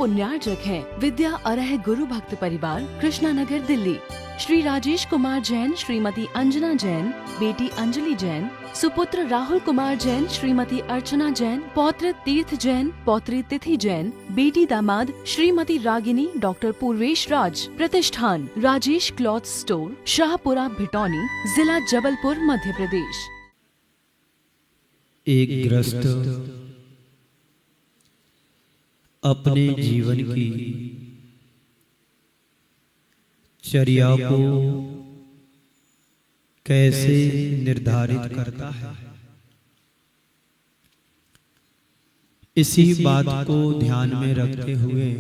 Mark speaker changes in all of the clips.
Speaker 1: पुण्यार्जक हैं। विद्या अरह गुरु भक्त परिवार, कृष्णा नगर, दिल्ली। श्री राजेश कुमार जैन, श्रीमती अंजना जैन, बेटी अंजलि जैन, सुपुत्र राहुल कुमार जैन, श्रीमती अर्चना जैन, पौत्र तीर्थ जैन, पौत्री तिथि जैन, बेटी दामाद श्रीमती रागिनी, डॉक्टर पूर्वेश राज। प्रतिष्ठान राजेश क्लॉथ स्टोर, शाहपुरा, भिटौनी, जिला जबलपुर, मध्य प्रदेश।
Speaker 2: एक गृहस्थ अपने जीवन की चर्या को कैसे निर्धारित करता है, इसी बात को ध्यान में रखते हुए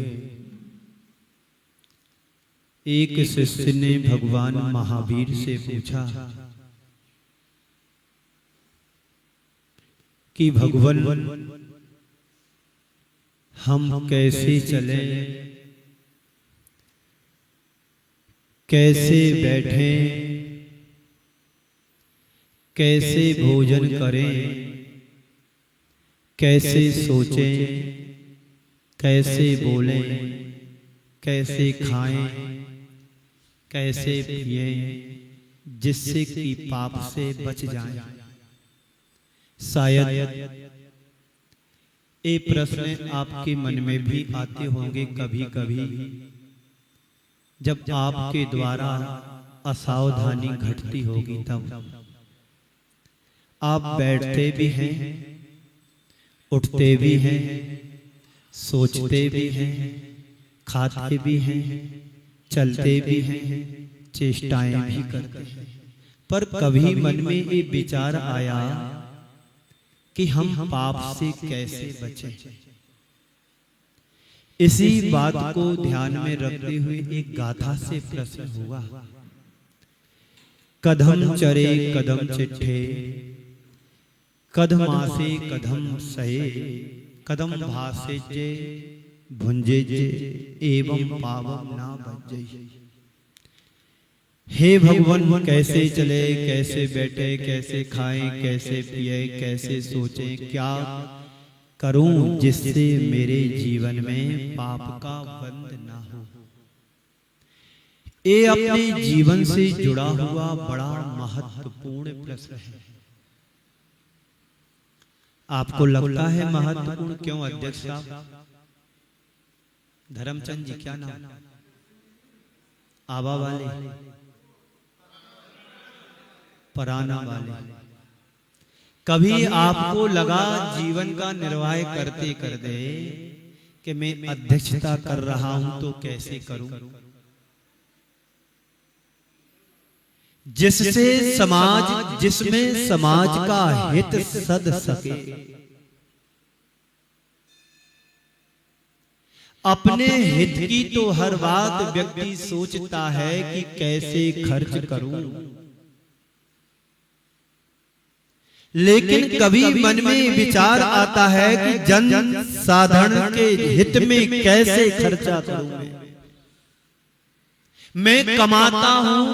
Speaker 2: एक शिष्य ने भगवान महावीर से पूछा कि भगवान, हम कैसे चलें, कैसे बैठें, कैसे भोजन करें, कैसे सोचें, कैसे बोलें, कैसे खाएं, कैसे पिएं, जिससे कि पाप से बच जाएं। शायद ये प्रश्न आपके मन में भी आते होंगे कभी कभी, जब आपके द्वारा असावधानी घटती होगी। तब आप बैठते भी हैं, उठते भी हैं, सोचते भी हैं, खाते भी हैं, चलते भी हैं, चेष्टाएं भी करते हैं, पर कभी मन में ये विचार आया कि हम पाप से कैसे बचें। इसी बात को ध्यान में रखते हुए एक गाथा से प्रश्न हुआ। कदम चरे कदम चिट्ठे, कदमासे कदम सहे, कदम भासे जे भुंजे जे, एवं पावम ना बज्जे। हे भगवान, कैसे चले, कैसे बैठे, कैसे खाएं, कैसे पिए, कैसे सोचें, क्या करूं जिससे मेरे जीवन में पाप का बंध ना हो। ये अपने जीवन से जुड़ा हुआ बड़ा महत्वपूर्ण प्रश्न है। आपको लगता है महत्वपूर्ण क्यों अध्यक्ष साहब? धर्मचंद जी, क्या नाम? आबा वाले, पराना वाले। कभी आपको लगा जीवन का निर्वाह करते करते कि मैं अध्यक्षता कर रहा हूं तो कैसे करूं, जिससे समाज, जिसमें समाज का हित सद सके। अपने हित की तो हर बात व्यक्ति सोचता है कि कैसे खर्च करूं, लेकिन कभी मन में विचार आता है कि जन साधारण के हित में कैसे खर्चा करूं। मैं कमाता हूं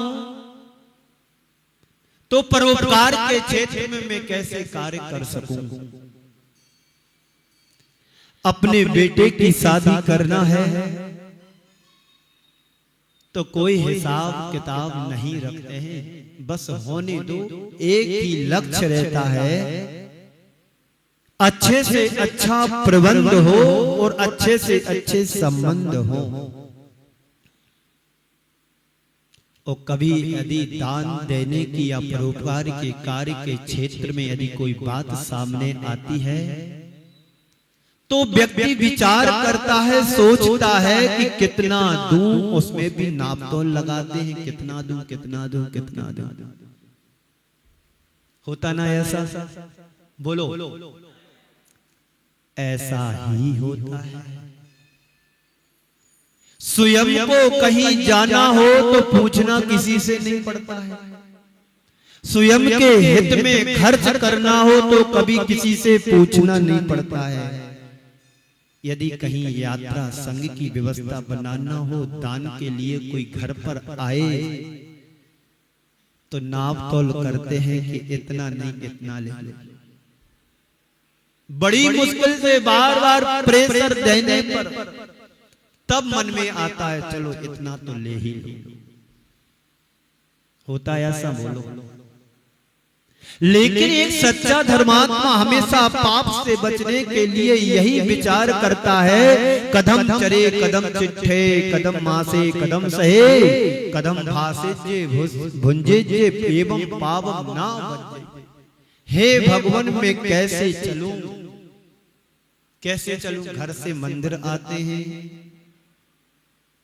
Speaker 2: तो परोपकार के क्षेत्र में मैं कैसे कार्य कर सकूं। अपने बेटे की शादी करना है तो कोई हिसाब किताब नहीं रखते हैं, बस होने दो। एक ही लक्ष्य रहता है, अच्छे से अच्छा प्रबंध हो और अच्छे से अच्छे संबंध हो। और कभी यदि दान देने की या परोपकार के कार्य के क्षेत्र में यदि कोई बात सामने आती है तो व्यक्ति विचार करता है, सोचता है कि कितना दूं, उसमें भी नापतोल लगाते हैं, कितना दूं, कितना दूं, कितना दूं। होता ना ऐसा? बोलो, ऐसा ही होता है। स्वयं को कहीं जाना हो तो पूछना किसी से नहीं पड़ता है। स्वयं के हित में खर्च करना हो तो कभी किसी से पूछना नहीं पड़ता है। यदि कहीं यात्रा संघ की व्यवस्था बनाना हो, दान के लिए कोई घर पर आए तो नाप तोल करते हैं कि इतना नहीं, इतना ले लो। बड़ी मुश्किल से बार बार प्रेशर देने पर तब मन में आता है चलो इतना तो ले ही लो। होता है ऐसा? बोलो। लेकिन एक सच्चा धर्मात्मा हमेशा पाप से बचने के लिए यही विचार करता है, कदम चरे कदम चिट्ठे, कदम मासे कदम सहे, कदम भासे जे भुंजे जे एवं पावम ना बचे। हे भगवान मैं कैसे चलूं, कैसे चलूं? घर से मंदिर आते हैं,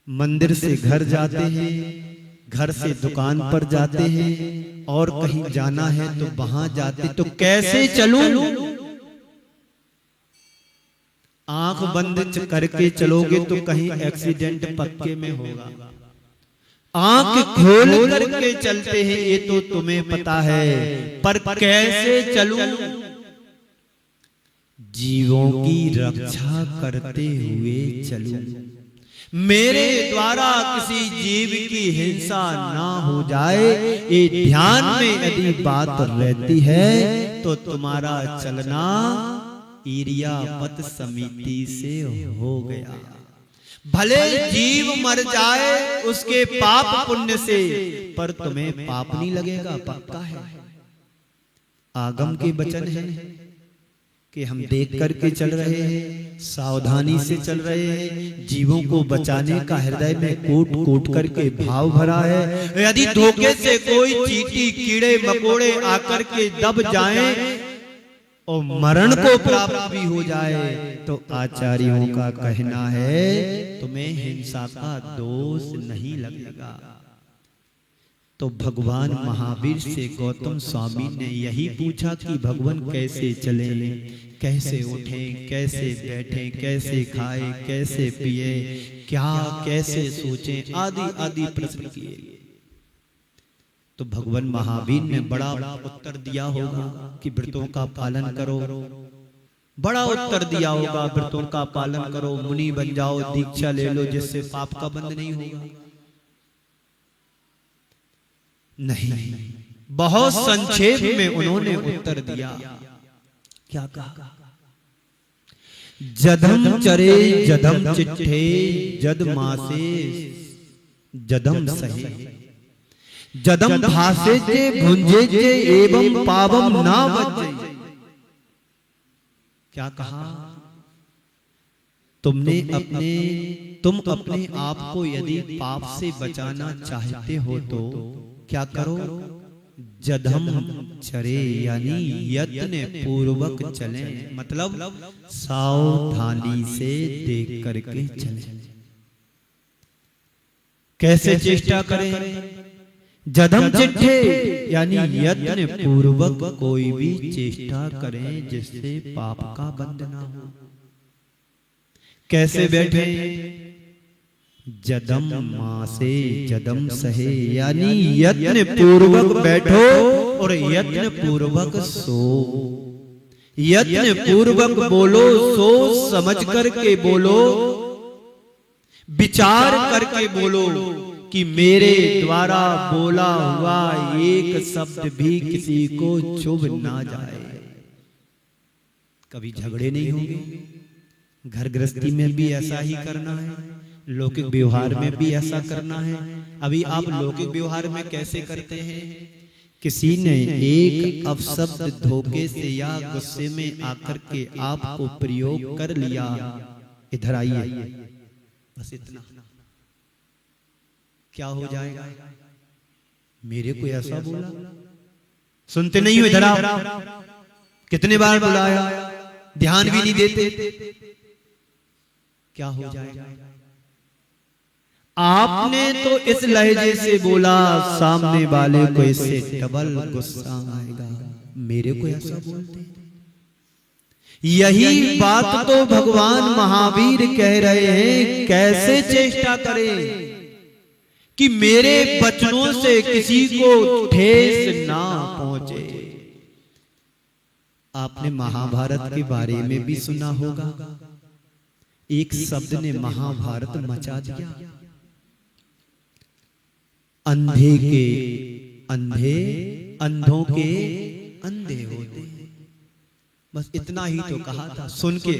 Speaker 2: मंदिर से घर जाते हैं, घर से दुकान पर जाते हैं, और कहीं जाना है तो वहां जाते, तो कैसे चलूं? आंख बंद करके चलोगे तो कहीं एक्सीडेंट पक्के में होगा। आंख खोल करके चलते हैं ये तो तुम्हें पता है, पर कैसे चलूं? जीवों की रक्षा करते हुए चलूं, मेरे द्वारा किसी जीव की हिंसा ना हो जाए, ये ध्यान में यदि बात रहती है तो तुम्हारा चलना इरियापत समिति से हो गया। भले जीव मर जाए उसके पाप पुण्य से, पर तुम्हें पाप नहीं लगेगा, पक्का है। आगम के वचन है कि हम देख करके चल रहे हैं, सावधानी से चल रहे हैं, जीवों को बचाने का हृदय में कूट कूट करके भाव भरा है। यदि धोखे से कोई चींटी कीड़े मकोड़े आकर के दब जाएं और मरण को प्राप्त भी हो जाए, तो आचार्यों का कहना है तुम्हें हिंसा का दोष नहीं लगेगा। तो भगवान महावीर से गौतम स्वामी ने यही पूछा कि भगवान कैसे चले, कैसे उठें, कैसे बैठें, कैसे खाएं, कैसे पिए, क्या कैसे सोचें, आदि आदि प्रश्न किए। तो भगवान महावीर ने बड़ा उत्तर दिया होगा कि व्रतों का पालन करो, बड़ा उत्तर दिया होगा व्रतों का पालन करो, मुनि बन जाओ, दीक्षा ले लो, जिससे पाप का बंध नहीं होगा। नहीं, बहुत संक्षेप में उन्होंने उत्तर दिया। क्या कहा? जदम चरे जदम चिट्ठे, जद मासे जदम सहे, जदम भासे जे भुंजे जे एवं पावम ना बचे। क्या कहा? तुम अपने आप को यदि पाप से बचाना चाहते हो तो क्या करो? जदम चरे यानी यत्न पूर्वक चले, मतलब सावधानी से देख करके चले। कैसे चेष्टा करें? जदम चिट्ठे यानी यत्न पूर्वक कोई भी चेष्टा करें जिससे पाप का बंध ना हो। कैसे बैठे? जदम मासे जदम सहे यानी यत्न पूर्वक बैठो और यत्न पूर्वक सो, यत्न पूर्वक बोलो, सोच समझ करके बोलो, विचार करके बोलो कि मेरे द्वारा बोला हुआ एक शब्द भी किसी को चुभ ना जाए। कभी झगड़े नहीं होंगे, घर गृहस्थी में भी ऐसा ही करना है, लौकिक व्यवहार में भी ऐसा करना है। अभी आप लौकिक व्यवहार में कैसे करते हैं? किसी ने एक अपशब्द धोखे से या गुस्से में आकर के आपको प्रयोग कर लिया, इधर आइए, बस इतना, क्या हो जाएगा? मेरे को ऐसा बोला, सुनते नहीं हो, इधर आओ। कितने बार बुलाया, ध्यान भी नहीं देते, क्या हो जाएगा? आपने तो इस लहजे से बोला, सामने वाले को इससे डबल गुस्सा आएगा, मेरे को ऐसा बोलते। यही बात तो भगवान महावीर कह रहे हैं, कैसे चेष्टा करें कि मेरे वचनों से किसी को ठेस ना पहुंचे। आपने महाभारत के बारे में भी सुना होगा, एक शब्द ने महाभारत मचा दिया। अंधे के अंधे, अंधों के अंधे होते, बस इतना ही तो कहा था, सुन के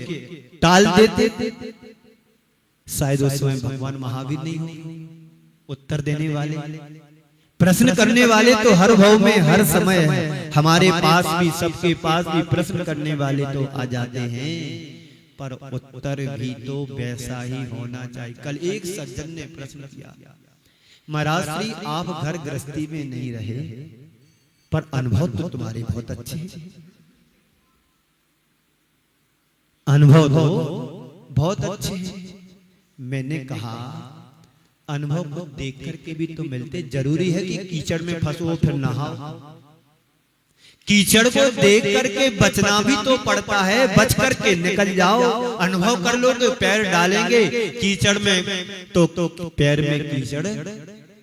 Speaker 2: टाल देते, शायद उस समय भगवान महावीर नहीं हो। उत्तर देने वाले, प्रश्न करने वाले तो हर भाव में हर समय है। हमारे पास भी, सबके पास भी प्रश्न करने वाले तो आ जाते हैं, पर उत्तर भी तो वैसा ही होना चाहिए। कल एक सज्जन ने प्रश्न किया, महाराज श्री आप घर गृहस्थी में नहीं रहे, पर अनुभव तो तुम्हारे बहुत अच्छे हैं, अनुभव तो बहुत अच्छे हैं। मैंने कहा अनुभव को देख करके भी तो मिलते, जरूरी है कि कीचड़ में फंसो फिर नहाओ। कीचड़ को देख करके बचना भी तो पड़ता है, बच करके निकल जाओ। अनुभव कर लो तो पैर डालेंगे कीचड़ में तो पैर में कीचड़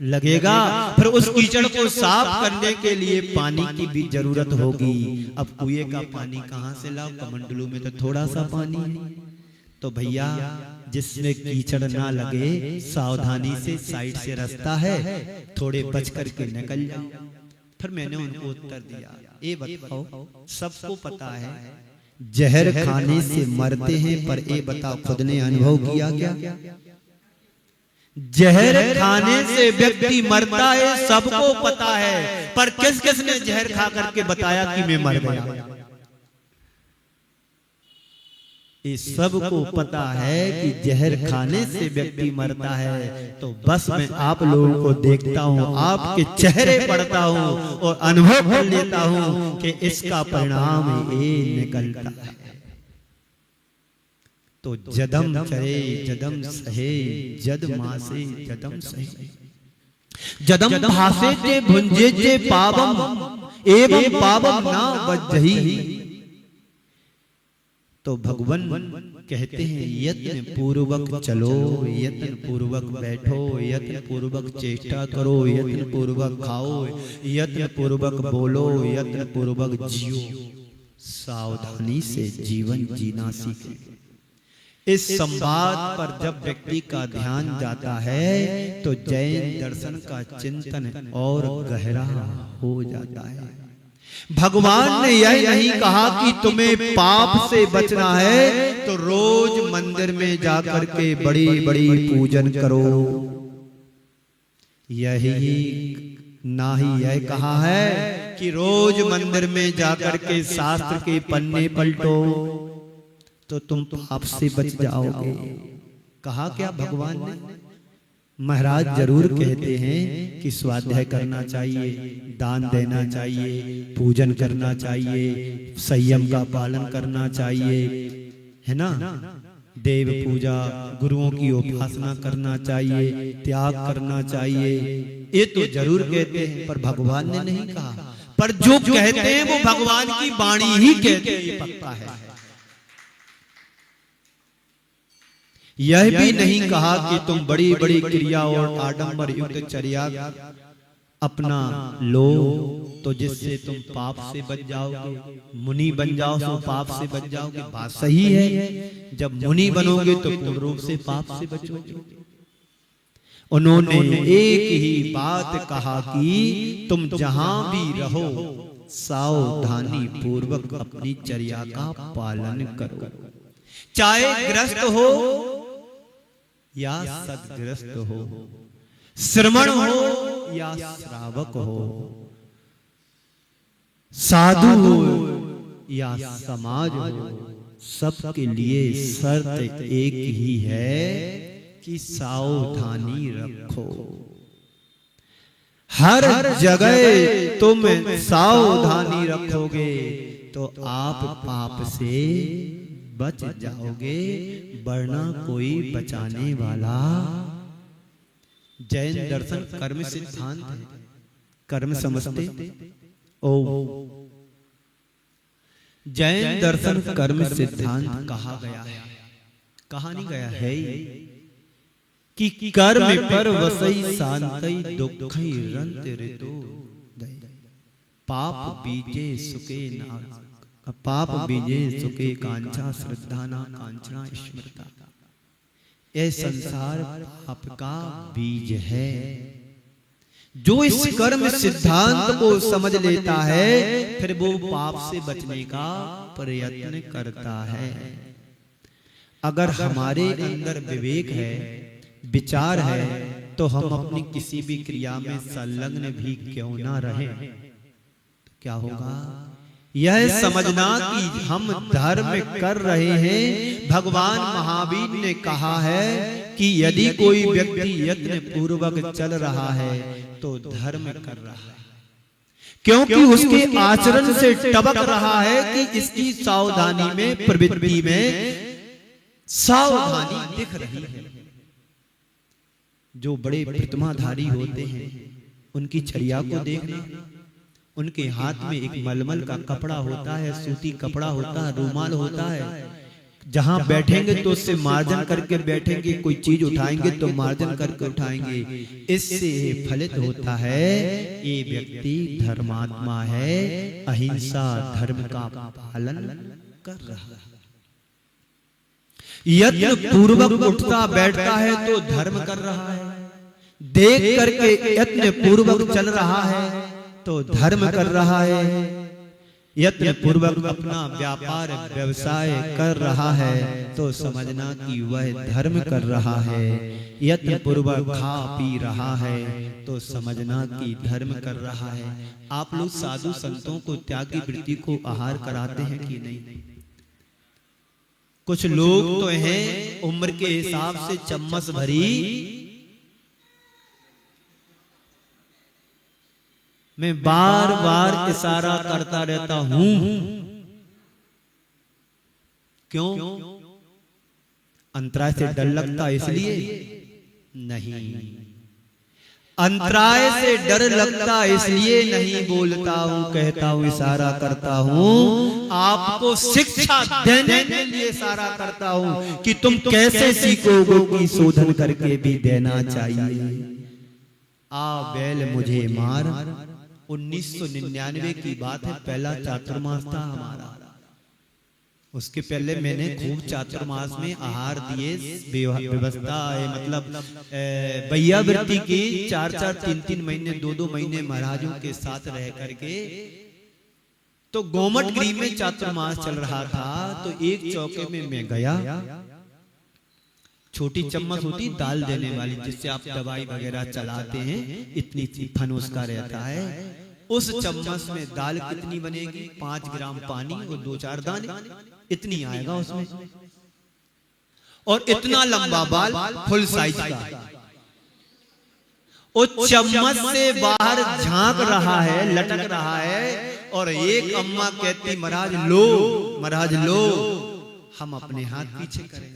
Speaker 2: लगेगा, फिर उस कीचड़ को साफ करने के लिए पानी की भी जरूरत होगी। अब कुएं का पानी कहां से लाओ, कमंडलू में तो थोड़ा सा पानी है। तो भैया जिसमें कीचड़ ना लगे, सावधानी से साइड से रास्ता है, थोड़े बच करके निकल जाओ। फिर मैंने उनको उत्तर दिया, ये बताओ सबको पता है जहर खाने से मरते हैं, पर ये बताओ खुद ने अनुभव किया क्या? जहर खाने से व्यक्ति मरता है, सबको पता है, पर किस किस ने जहर खा करके बताया कि मैं मर गया? ये सबको पता है कि जहर खाने से व्यक्ति मरता है। तो बस मैं आप लोगों को देखता हूँ, आपके चेहरे पढ़ता हूँ और अनुभव कर लेता हूँ कि इसका परिणाम ये निकलता है। तो जदम चरे जदम सहे, जद मासे जदम सहे, जदम भासे ते भुंजे ते पावम एवं पावम ना बज्जही। तो भगवान कहते हैं यत्न पूर्वक चलो, यत्न पूर्वक बैठो, यत्न पूर्वक चेष्टा करो, यत्न पूर्वक खाओ, यत्न पूर्वक बोलो, यत्न पूर्वक जियो, सावधानी से जीवन जीना सीखे। इस संवाद पर जब व्यक्ति का ध्यान जाता है तो जैन दर्शन का चिंतन और गहरा हो जाता है। भगवान ने यह नहीं कहा कि तुम्हें पाप से बचना है तो रोज मंदिर में जाकर के बड़ी बड़ी पूजन करो, यही ना ही यह कहा है कि रोज मंदिर में जाकर के शास्त्र के पन्ने पलटो तो तुम पाप से बच जाओगे। कहा क्या भगवान ने? महाराज जरूर कहते हैं कि स्वाध्याय करना चाहिए, दान देना चाहिए, पूजन करना चाहिए, संयम का पालन करना चाहिए, है ना, देव पूजा, गुरुओं की उपासना करना चाहिए, त्याग करना चाहिए, ये तो जरूर कहते हैं, पर भगवान ने नहीं कहा। पर जो कहते हैं वो भगवान की वाणी ही कहते हैं, ये पक्का है। यह भी नहीं कहा कि तुम बड़ी बड़ी क्रिया और आडंबर युक्त चर्या अपना लो तो जिससे तुम पाप से बच जाओगे, मुनि बन जाओ तो पाप से बच जाओगे। बात सही है, जब मुनि बनोगे तो पूर्ण रूप से पाप से बचोगे। उन्होंने एक ही बात कहा कि तुम जहां भी रहो सावधानी पूर्वक अपनी चर्या का पालन करो, चाहे ग्रस्त हो या सदग्रस्त हो, श्रमण हो या श्रावक हो, साधु हो या समाज हो, सबके लिए शर्त एक ही है कि सावधानी रखो। हर जगह तुम सावधानी रखोगे तो आप पाप से बच जाओगे, वरना कोई बचाने वाला। जैन दर्शन कर्म सिद्धांत है, कर्म समझते ओ। जैन दर्शन कर्म सिद्धांत कहा गया है, कहा नहीं गया है कि कर्म पर वसई शांतई दुखई रंत ऋतु, पाप बीजे सुखे ना, पाप बीजे सुखे कांचा श्रद्धा ना कांचना स्मृता। यह संसार पाप का बीज है। जो इस कर्म सिद्धांत को समझ लेता है फिर वो पाप से बचने का प्रयत्न करता है। अगर हमारे अंदर विवेक है, विचार है, तो हम अपनी किसी भी क्रिया में संलग्न भी क्यों ना रहे, तो क्या होगा? यह समझना कि हम धर्म कर रहे हैं। भगवान महावीर ने कहा है कि यदि कोई व्यक्ति यत्न पूर्वक चल रहा है तो धर्म कर रहा है, क्योंकि उसके आचरण से टपक रहा है कि इसकी सावधानी में, प्रवृत्ति में सावधानी दिख रही है। जो बड़े प्रतिमाधारी होते हैं उनकी छरिया को देखना, उनके हाथ में एक मलमल का कपड़ा होता है, सूती कपड़ा होता है, रूमाल होता है। जहां बैठेंगे तो उससे मार्जन करके बैठेंगे, कोई चीज उठाएंगे तो मार्जन करके उठाएंगे। इससे फलित होता है ये व्यक्ति धर्मात्मा है, अहिंसा धर्म का पालन कर रहा है। यत्न पूर्वक उठता बैठता है तो धर्म कर रहा है, देख करके यत्न पूर्वक चल रहा है तो धर्म कर रहा है, यत्न पूर्वक अपना व्यापार व्यवसाय कर रहा है तो समझना कि वह धर्म कर रहा है, यत्न पूर्वक खा पी रहा है तो समझना कि धर्म कर रहा है। आप लोग साधु संतों को त्याग की वृत्ति को आहार कराते हैं कि नहीं? कुछ लोग तो हैं उम्र के हिसाब से चम्मच भरी मैं बार बार इशारा करता रहता हूं। क्यों? अंतराय से डर लगता इसलिए नहीं, अंतराय से डर लगता इसलिए नहीं बोलता हूं, कहता हूं, इशारा करता हूं। आपको शिक्षा देने के लिए इशारा करता हूं कि तुम कैसे सीखोगे कि शोधन करके भी देना चाहिए। आ बैल मुझे मार 1999 की बात है, पहला चातुर्मास था हमारा। उसके पहले मैंने खूब चातुर्मास में आहार दिए, व्यवस्था है, मतलब भैया वृत्ति की 4-4, 3-3 महीने, 2-2 महीने महाराजों के साथ रह करके। तो गोमट गिरी में चातुर्मास चल रहा था, तो एक चौके में मैं गया। छोटी चम्मच होती दाल देने वाली, जिससे आप दवाई वगैरह चलाते हैं, इतनी फन उसका रहता है। उस चम्मच में दाल कितनी बनेगी? 5 ग्राम पानी और 2-4 दाने, इतनी आएगा उसमें। और इतना लंबा बाल, फुल साइज का। वो चम्मच से बाहर झांक रहा है, लटक रहा है। और एक अम्मा कहती, महाराज लो, महाराज लो, हम अपने हाथ पीछे करें।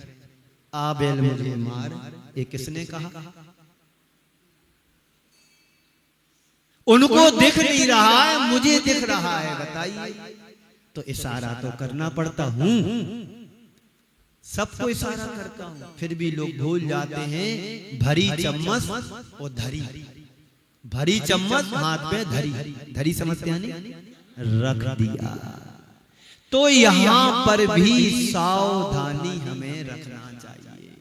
Speaker 2: आ बैल मुझे मार, ये किसने कहा? उनको दिख नहीं रहा है, मुझे दिख रहा है, बताइए। तो इशारा तो करना पड़ता हूं, सबको इशारा करता हूं, फिर भी लोग भूल जाते हैं। भरी चम्मच और धरी, भरी चम्मच हाथ पे धरी, धरी समझते हैं नहीं? रख दिया। तो यहां पर भी सावधानी हमें रखना चाहिए।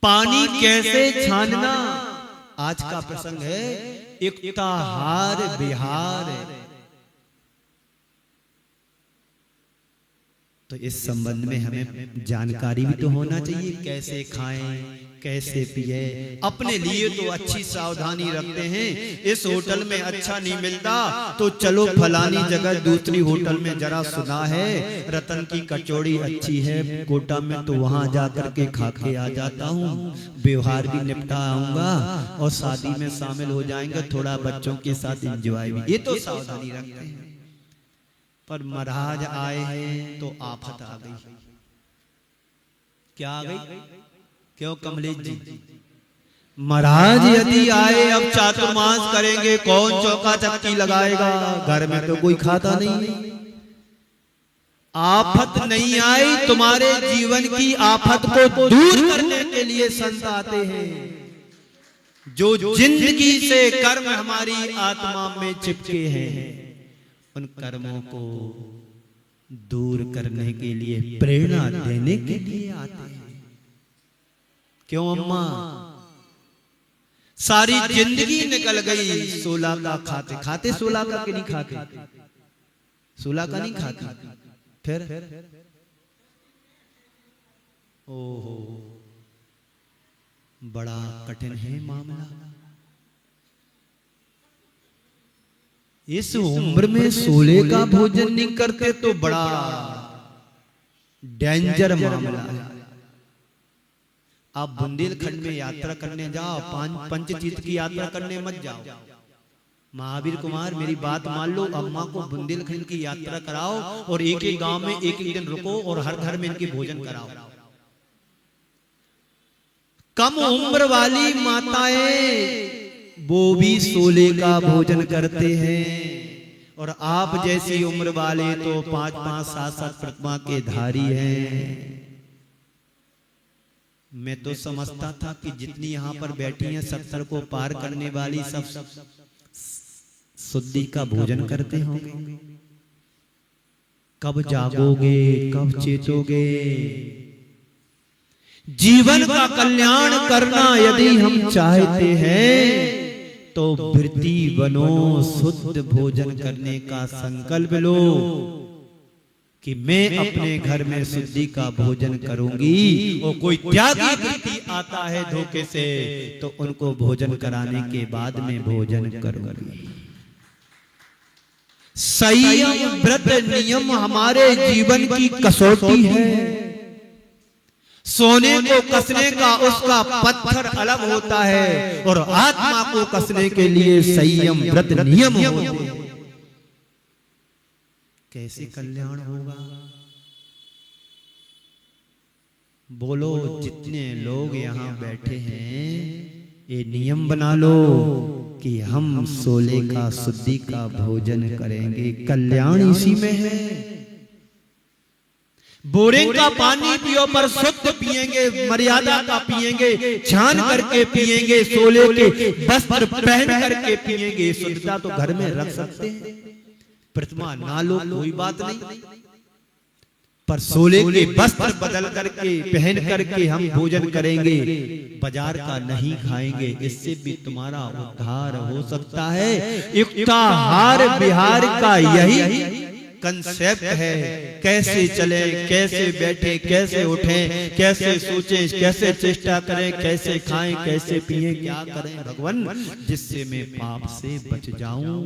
Speaker 2: पानी कैसे छानना आज का प्रसंग है। युक्ताहार विहार, तो इस संबंध में हमें जानकारी भी तो होना चाहिए। कैसे खाएं, कैसे पिए। अपने लिए तो अच्छी सावधानी रखते हैं। इस होटल में अच्छा नहीं मिलता तो चलो फलानी जगह दूसरी होटल में, जरा सुना है रतन की कचौड़ी अच्छी है कोटा में, तो वहां जाकर के खा के आ जाता हूँ, व्यवहार भी निपटा आऊंगा और शादी में शामिल हो जाएंगे, थोड़ा बच्चों के साथ एंजॉय भी। ये तो सावधानी रखते हैं। पर महाराज आए हैं तो आफत आ गई। क्या आ गई? क्यों कमलेश जी? महाराज यदि आए, अब चातुर्मास करेंगे, कौन चौका चक्की लगाएगा? घर में तो कोई खाता नहीं। आफत नहीं आई, तुम्हारे जीवन की आफत को दूर करने के लिए संत आते हैं। जो जिंदगी से कर्म हमारी आत्मा में चिपके हैं, उन कर्मों को दूर करने के लिए, प्रेरणा देने के लिए आते हैं। क्यों अम्मा? सारी जिंदगी निकल गई 16 का खाते खाते, 16 का नहीं खाते, 16 का नहीं खाते, फिर ओहो, बड़ा कठिन है मामला। इस उम्र में 16 का भोजन नहीं करते तो बड़ा डेंजर मामला है। आप बुंदेलखंड में यात्रा करने जाओ, पंचतीर्थ की यात्रा करने मत जाओ। महावीर कुमार मेरी बात मान लो, अम्मा को बुंदेलखंड की यात्रा कराओ और एक एक गांव में एक एक दिन रुको और हर घर में इनके भोजन कराओ। कम उम्र वाली माताएं वो भी 16 का भोजन करते हैं और आप जैसी उम्र वाले तो 5-5, 7-7 प्रतिमा के धारी हैं। मैं तो समझता था कि जितनी यहाँ पर बैठी हैं 70 को पार करने वाली सब शुद्धि का भोजन करते होंगे। कब जागोगे, कब चेतोगे? जीवन का कल्याण करना यदि हम चाहते हैं तो वृत्ति बनो, शुद्ध भोजन करने का संकल्प लो कि मैं अपने घर में शुद्धि का भोजन करूंगी। और कोई त्यागी वृत्ति आता है धोखे से तो उनको भोजन कराने के बाद में भोजन करूंगी। संयम, व्रत, नियम हमारे जीवन की कसौटी है। सोने को कसने का उसका पत्थर अलग होता है और आत्मा को कसने के लिए संयम, व्रत, नियम होते हैं। कैसे कल्याण होगा? बोलो, जितने लोग यहाँ बैठे हैं ये नियम बना लो कि हम 16 का शुद्धि का भोजन करेंगे। कल्याण इसी में है। बोरिंग का पानी पियो पर शुद्ध पिएंगे, मर्यादा का पिएंगे, छान करके पिएंगे, 16 के वस्त्र पहन करके पिएंगे। शुद्धता तो घर में रख सकते हैं, प्रतिमा ना लो कोई बात नहीं, पर 16 के वस्त्र बदल करके पहन करके हम भोजन करेंगे। बाजार का नहीं खाएंगे, इससे भी तुम्हारा उद्धार हो सकता है। युक्ताहार विहार का यही कंसेप्ट है। कैसे चले, कैसे बैठे, कैसे उठे, कैसे सोचे, कैसे चेष्टा करें, कैसे खाएं, कैसे पिएं, क्या करें भगवान जिससे मैं पाप से बच जाऊं।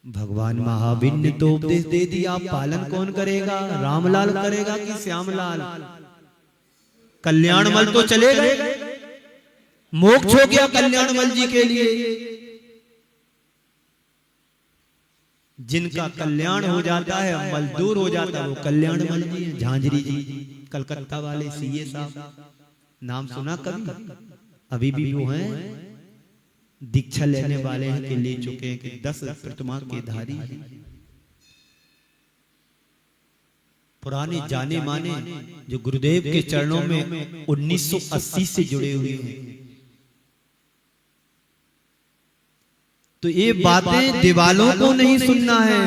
Speaker 2: भगवान महावीर ने तो उपदेश दे दिया, पालन कौन करेगा? रामलाल करेगा कि श्यामलाल? कल्याणमल तो चले गए, मोक्ष हो गया कल्याणमल जी के लिए। जिनका कल्याण हो जाता है, अमल दूर हो जाता है, वो कल्याणमल जी हैं। झांझरी जी, कलकत्ता वाले सीए साहब, नाम सुना कभी? अभी भी वो हैं, दीक्षा लेने वाले हैं कि ले चुके हैं कि 10 प्रतिमा के धारी हैं। पुराने जाने माने जो गुरुदेव के चरणों में 1980 से जुड़े हुए हैं। तो ये बातें दीवालों को नहीं सुनना है,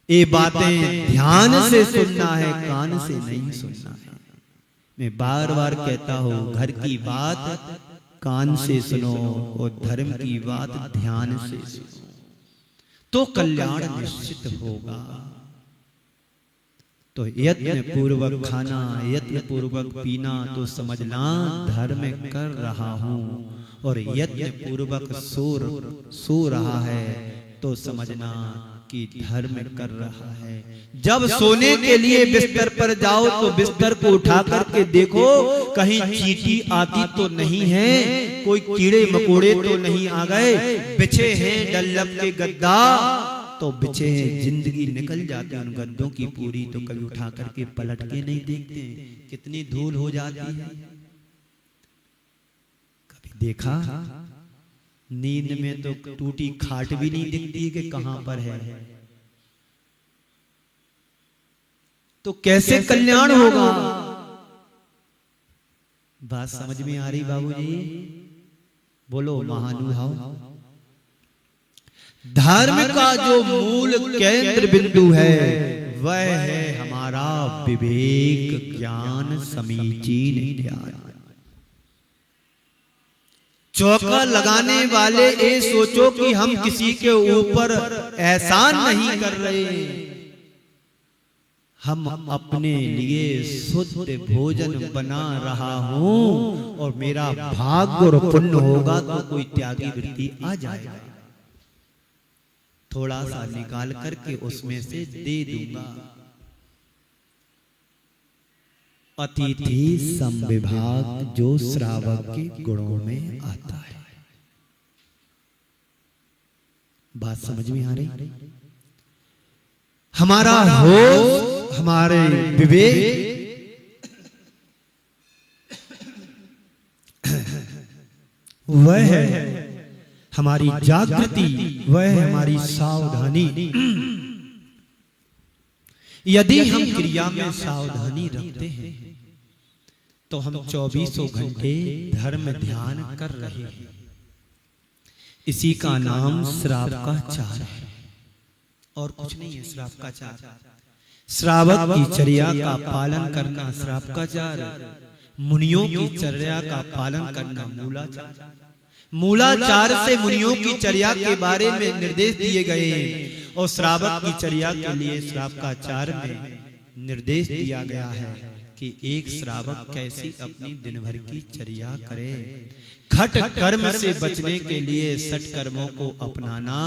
Speaker 2: ये बातें ध्यान से सुनना है, कान से नहीं सुनना है। मैं बार बार कहता हूं, घर की बात कान से सुनो और धर्म की बात ध्यान से सुनो तो कल्याण निश्चित होगा। तो यत्न पूर्वक खाना, यत्न पूर्वक पीना तो समझना धर्म कर रहा हूं, और यत्न पूर्वक सो रहा है तो समझना कि धर्म कर रहा है। जब सोने के लिए बिस्तर पर जाओ तो बिस्तर को उठा करके देखो कहीं चींटी आती तो नहीं है, कोई कीड़े मकोड़े तो नहीं आ गए। बिछे हैं डल्लब के गद्दा तो बिछे हैं, जिंदगी निकल जाती है उन गद्दों की पूरी, तो कभी उठा करके पलट के नहीं देखते कितनी धूल हो जाती है। कभी देखा नींद में तो टूटी खाट भी नहीं दिखती कि कहां पर है। तो कैसे कल्याण होगा? बात समझ में आ रही बाबूजी? बोलो महानुभाव। धर्म का जो मूल केंद्र बिंदु है वह है हमारा विवेक, ज्ञान, समीचीन ज्ञान। चौका लगाने वाले ये सोचो कि हम किसी के ऊपर एहसान नहीं कर रहे, हम अपने लिए शुद्ध भोजन बना रहा हूं और मेरा भाग्य और पुण्य होगा तो कोई त्यागी वृत्ति आ जाएगा, थोड़ा सा निकाल करके उसमें से दे दूंगा। अतिथि संविभाग जो श्रावक के गुणों में आता है। बात समझ में आ रही? हमारा होश, हमारे विवेक वह है हमारी जागृति, वह है हमारी सावधानी। यदि हम क्रिया में सावधानी रखते हैं तो हम 24 घंटे धर्म ध्यान कर रहे हैं। इसी का नाम श्राव का चार है और कुछ नहीं है। श्राव का चार, श्रावक की चर्या का पालन करना श्रावकाचार, मुनियों की चर्या का पालन करना मूलाचार। मूलाचार से मुनियों की चर्या के बारे में निर्देश दिए गए और श्रावक की चर्या के लिए श्रावकाचार में निर्देश दिया गया है कि एक श्रावक कैसी अपनी दिन भर की चर्या करे। खट कर्म से बचने के लिए सठ कर्मों को अपनाना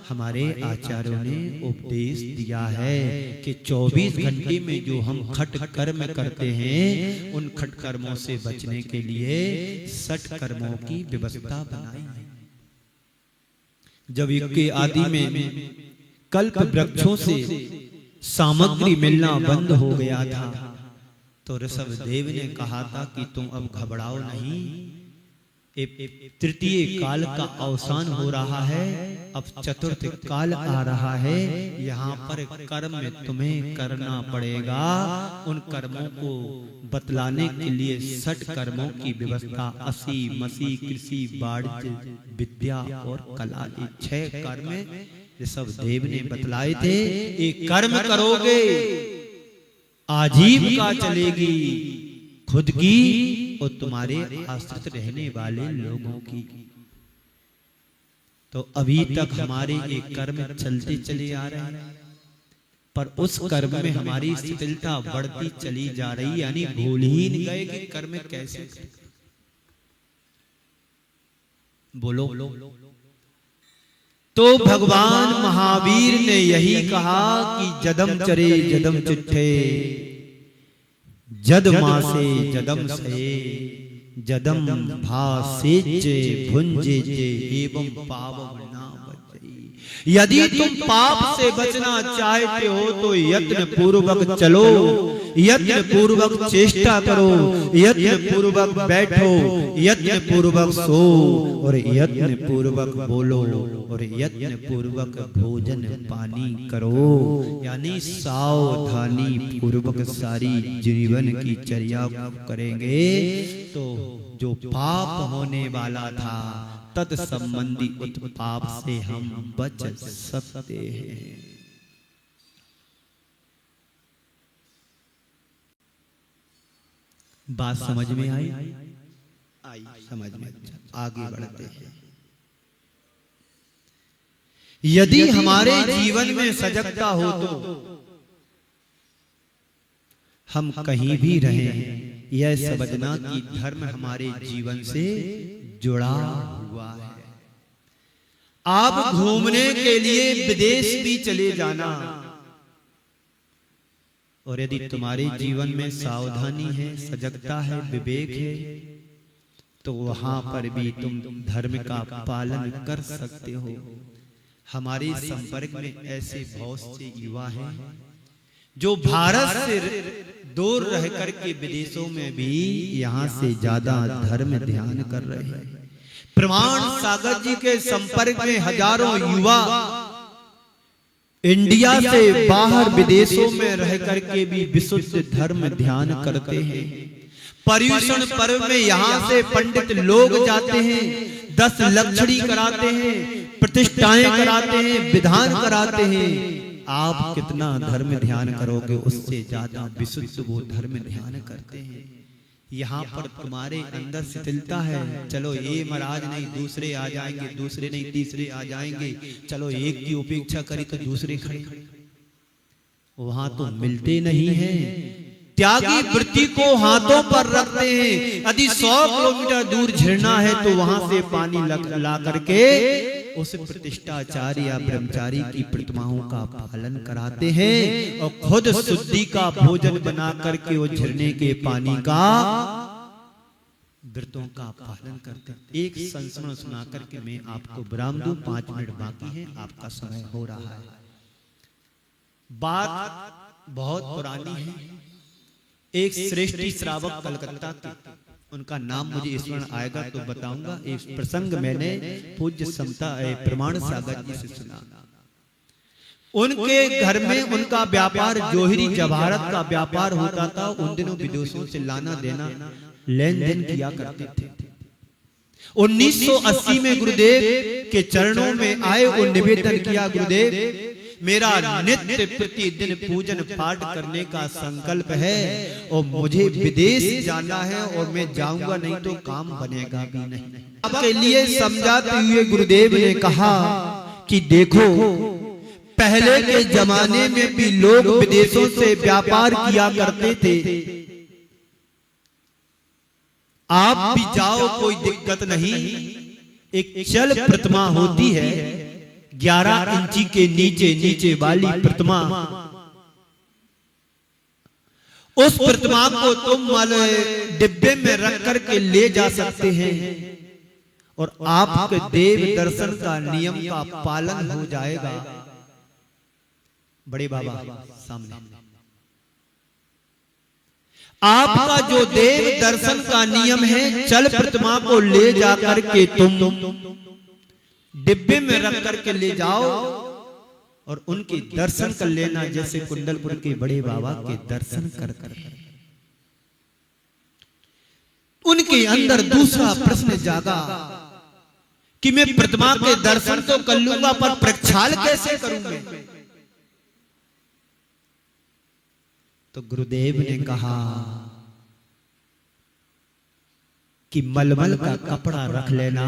Speaker 2: हमारे आचार्यों ने उपदेश दिया है कि 24 घंटे में जो हम खट कर्म करते हैं उन खट कर्मों से बचने के लिए सठ कर्मों की व्यवस्था बनाई है। जब युग के आदि में कल्प वृक्षों से सामग्री मिलना बंद हो गया था तो ऋषभदेव ने कहा था कि तुम अब घबराओ नहीं, तृतीय काल का अवसान हो रहा है, अब चतुर्थ काल आ रहा है। यहाँ पर कर्म तुम्हें करना पड़ेगा। उन कर्मों को बतलाने के लिए 60 कर्मों की व्यवस्था, असी मसी कृषि वाणिज्य विद्या और कला, 6 कर्म ऋषभदेव ने बतलाए थे। एक कर्म करोगे आजीविका चलेगी, खुद की और तुम्हारे आश्रित रहने वाले लोगों की। तो अभी तक हमारे ये कर्म चलते चले आ रहे हैं, पर उस कर्म में हमारी शिथिलता बढ़ती चली जा रही, यानी भूल ही नहीं गए कि कर्म कैसे। बोलो। तो भगवान महावीर ने यही कहा कि जदम चरे जदम चिट्ठे, जद मासे जदम से, जदम भासेचे भुंजे एवं पावम ना बचई। यदि तुम पाप से बचना चाहते हो तो यत्न पूर्वक चलो, यत्न पूर्वक चेष्टा करो, यत्न पूर्वक बैठो, यत्न पूर्वक सो और यत्न पूर्वक बोलो और यत्न पूर्वक भोजन पानी करो। यानी सावधानी पूर्वक सारी जीवन की चर्या करेंगे तो जो पाप होने वाला था तत्संबंधी उत पाप से हम बच सकते हैं। बात समझ में आई? समझ में। आगे बढ़ते हैं। यदि हमारे जीवन में सजगता हो तो हम कहीं भी रहें, यह समझना कि धर्म हमारे जीवन से जुड़ा हुआ है। आप घूमने के लिए विदेश भी चले जाना, और यदि तुम्हारे जीवन में सावधानी है, सजगता है, विवेक है, तो वहां पर भी तुम धर्म का पालन कर सकते हो। हमारे संपर्क में ऐसे बहुत से युवा हैं जो भारत से दूर रह करके विदेशों में भी यहाँ से ज्यादा धर्म ध्यान कर रहे हैं। प्रमाण सागर जी के संपर्क में हजारों युवा इंडिया से बाहर विदेशों में रह करके भी विशुद्ध धर्म ध्यान करते हैं। पर्युषण पर्व में यहाँ से पंडित लोग जाते हैं, 10 लक्षणी कराते हैं, प्रतिष्ठाएं कराते हैं, विधान कराते हैं। आप कितना धर्म ध्यान करोगे, उससे ज्यादा विशुद्ध वो धर्म ध्यान करते हैं। यहाँ पर तुम्हारे अंदर शिथिलता है, चलो ये महाराज नहीं दूसरे आ जाएंगे, दूसरे नहीं तीसरे आ जाएंगे, चलो एक की उपेक्षा करी तो दूसरे खड़े। वहां तो मिलते नहीं है। त्यागी वृत्ति को हाथों पर रखते हैं। यदि 100 किलोमीटर दूर झरना है तो वहां से पानी ला करके उस प्रतिष्ठाचार्य या ब्रह्मचारी की प्रतिमाओं का पालन कराते हैं और खुद शुद्धि का भोजन बना करके वो झरने के पानी का व्रतों का पालन करते हैं। एक संस्मरण सुना करके मैं आपको विराम दूं, 5 मिनट बाकी है, आपका समय हो रहा है। बात बहुत पुरानी है। एक श्रेष्ठ श्रावक कलकत्ता के, उनका नाम मुझे स्मरण आएगा तो बताऊंगा। एक प्रसंग मैंने पूज्य समता प्रमाण सागर जी से सुना। उनके घर में उनका व्यापार जोहरी जवाहरत का व्यापार होता था। उन दिनों विदेशों से लाना देना लेन देन किया करते थे। 1980 में गुरुदेव के चरणों में आए और निवेदन किया, गुरुदेव मेरा नित्य प्रतिदिन पूजन पाठ करने का संकल्प है और मुझे विदेश जाना है और मैं जाऊंगा नहीं तो काम बनेगा भी नहीं। आपके लिए समझाते हुए गुरुदेव ने कहा कि देखो, पहले के जमाने में भी लोग विदेशों से व्यापार किया करते थे। आप भी जाओ, कोई दिक्कत नहीं। एक चल प्रतिमा होती है 11 इंची के नीचे वाली प्रतिमा। उस प्रतिमा को तुम डिब्बे में रख करके ले जा सकते हैं और आपके देव दर्शन का नियम का पालन हो जाएगा। बड़े बाबा सामने आपका जो देव दर्शन का नियम है, चल प्रतिमा को ले जाकर के तुम डिब्बे में रख करके ले जाओ और उनके दर्शन कर लेना, जैसे कुंडलपुर के बड़े बाबा के दर्शन कर उनके अंदर दूसरा प्रश्न जागा कि मैं प्रतिमा के दर्शन तो कर लूंगा पर प्रक्षाल कैसे करूंगा। तो गुरुदेव ने कहा कि मलमल का कपड़ा रख लेना,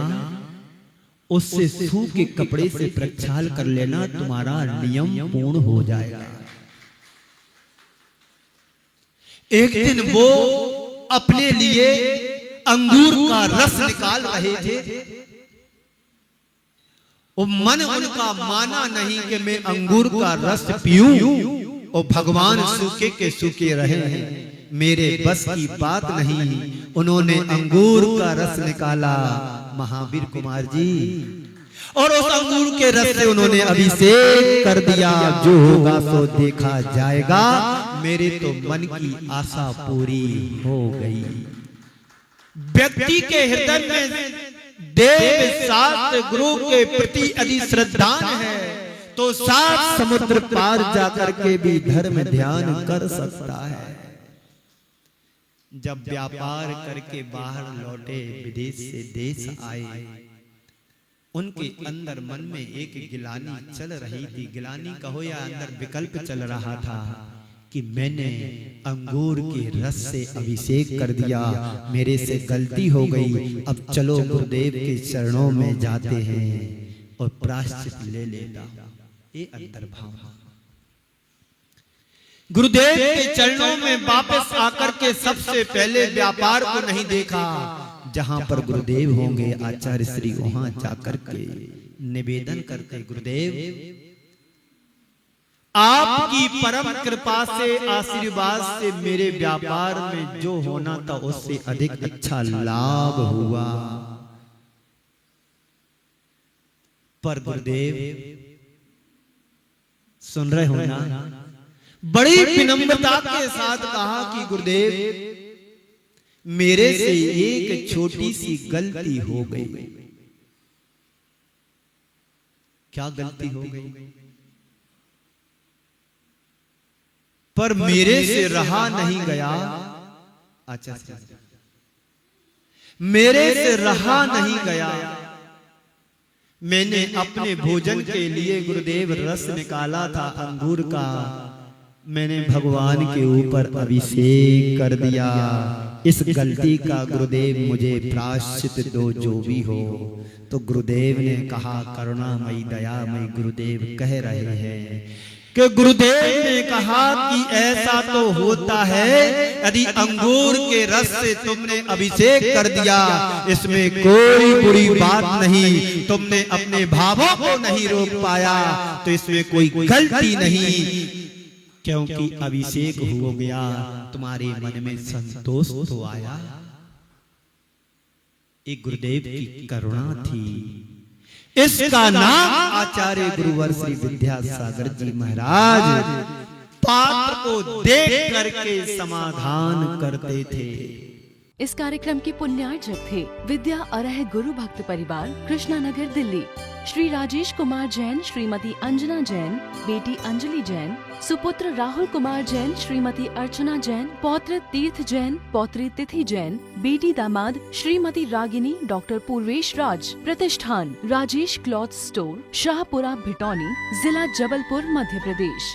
Speaker 2: उससे सूखे कपड़े से प्रक्षाल कर लेना, तुम्हारा नियम पूर्ण हो जाएगा। एक दिन वो अपने लिए अंगूर का रस निकाल रहे थे। वो मन उनका माना नहीं कि मैं अंगूर का रस पीऊं और भगवान सूखे के सूखे रहे हैं, मेरे बस की बात नहीं। उन्होंने अंगूर का रस निकाला महावीर कुमार जी, और उस अंगूर के रस से उन्होंने अभिषेक कर दिया। जो होगा सो देखा जाएगा। मेरे तो मन की आशा पूरी हो गई। व्यक्ति के हृदय में देव शास्त्र गुरु के प्रति यदि श्रद्धा है तो 7 समुद्र पार जाकर के भी धर्म ध्यान कर सकता है। जब व्यापार करके बाहर लौटे, विदेश से देश आए, उनके अंदर मन में एक गिलानी चल रही थी। गिलानी कहो या अंदर विकल्प चल रहा था कि मैंने अंगूर के रस से अभिषेक कर दिया, मेरे से गलती हो गई। अब चलो गुरुदेव के चरणों में जाते हैं और प्रायश्चित ले लेता। ये अंतर्भाव। गुरुदेव के चरणों में वापस आकर के सबसे पहले व्यापार को नहीं देखा। जहां पर गुरुदेव होंगे आचार्य श्री, वहां जाकर के निवेदन करते, गुरुदेव आपकी परम कृपा से, आशीर्वाद से मेरे व्यापार में जो होना था उससे अधिक अच्छा लाभ हुआ। पर गुरुदेव सुन रहे हो ना, बड़ी विनम्रता के साथ कहा कि गुरुदेव मेरे से एक छोटी सी गलती हो गई। क्या गलती हो गई? पर मेरे से रहा नहीं गया। अच्छा, मेरे से रहा नहीं गया। मैंने अपने भोजन के लिए गुरुदेव रस निकाला था अंगूर का, मैंने भगवान के ऊपर अभिषेक कर दिया। इस गलती का गुरुदेव मुझे प्रायश्चित दो, जो भी हो। तो गुरुदेव ने कहा, करुणामयी दयामयी गुरुदेव कह रहे हैं कि गुरुदेव ने कहा कि ऐसा तो होता है यदि अंगूर के रस से तुमने अभिषेक कर दिया, इसमें कोई बुरी बात नहीं, तुमने अपने भावों को नहीं रोक पाया तो इसमें कोई गलती नहीं, क्योंकि अभिषेक हो गया, तुम्हारे मन में संतोष तो आया। एक गुरुदेव की करुणा थी। इसका नाम आचार्य गुरुवर श्री विद्यासागर जी महाराज पात्र को देख करके समाधान करते थे।
Speaker 1: इस कार्यक्रम के पुण्यार्चक थे विद्या अरह गुरु भक्त परिवार कृष्णानगर दिल्ली, श्री राजेश कुमार जैन, श्रीमती अंजना जैन, बेटी अंजलि जैन, सुपुत्र राहुल कुमार जैन, श्रीमती अर्चना जैन, पौत्र तीर्थ जैन, पौत्री तिथि जैन, बेटी दामाद श्रीमती रागिनी डॉक्टर पूर्वेश राज। प्रतिष्ठान राजेश क्लॉथ स्टोर, शाहपुरा भिटौनी, जिला जबलपुर, मध्य प्रदेश।